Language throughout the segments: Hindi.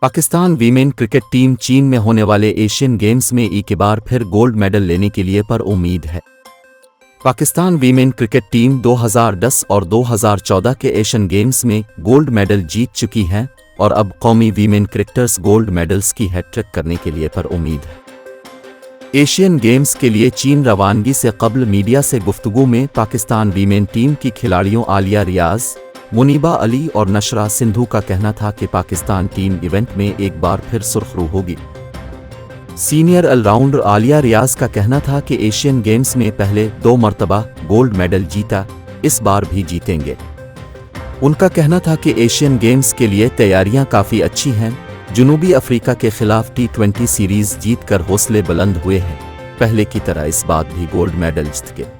पाकिस्तान वीमेन क्रिकेट टीम चीन में होने वाले एशियन गेम्स में एक बार फिर गोल्ड मेडल लेने के लिए पर उम्मीद है। पाकिस्तान वीमेन क्रिकेट टीम 2010 और 2014 के एशियन गेम्स में गोल्ड मेडल जीत चुकी हैं और अब कौमी वीमेन क्रिकेटर्स गोल्ड मेडल्स की हैट्रिक करने के लिए पर उम्मीद है। एशियन गेम्स के लिए चीन रवानगी से कबल मीडिया से गुफ्तगू में पाकिस्तान वीमेन टीम की खिलाड़ियों आलिया रियाज, मुनीबा अली और नशरा सिंधु का कहना था कि पाकिस्तान टीम इवेंट में एक बार फिर सुर्खरू होगी। सीनियर ऑलराउंडर आलिया रियाज का कहना था कि एशियन गेम्स में पहले 2 मरतबा गोल्ड मेडल जीता, इस बार भी जीतेंगे। उनका कहना था कि एशियन गेम्स के लिए तैयारियां काफ़ी अच्छी हैं। जनूबी अफ्रीका के खिलाफ T20 सीरीज जीतकर हौसले बुलंद हुए हैं। पहले की तरह इस बार भी गोल्ड मेडल जीत के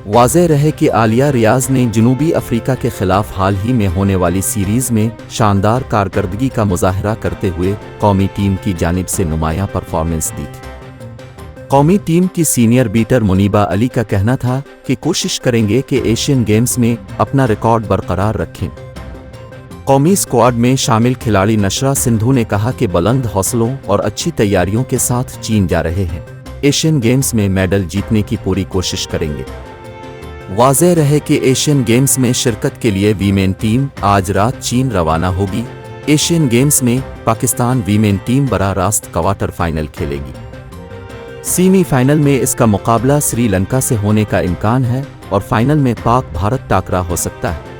वाज़ेह रहे कि आलिया रियाज ने जनूबी अफ्रीका के खिलाफ हाल ही में होने वाली सीरीज में शानदार कारकर्दगी का मुजाहरा करते हुए कौमी टीम की जानिब से नुमायां परफॉर्मेंस दी थी। कौमी टीम की सीनियर बीटर मुनीबा अली का कहना था कि कोशिश करेंगे कि एशियन गेम्स में अपना रिकॉर्ड बरकरार रखें। कौमी स्क्वाड में शामिल खिलाड़ी नशरा सिंधु ने कहा कि बुलंद हौसलों और अच्छी तैयारियों के साथ चीन जा रहे हैं। एशियन गेम्स में मेडल जीतने की पूरी कोशिश करेंगे। वाज़ेह रहे कि एशियन गेम्स में शिरकत के लिए वीमेन टीम आज रात चीन रवाना होगी। एशियन गेम्स में पाकिस्तान वीमेन टीम बराह रास्त क्वार्टर फाइनल खेलेगी। सेमीफाइनल में इसका मुकाबला श्रीलंका से होने का इम्कान है और फाइनल में पाक भारत टाकरा हो सकता है।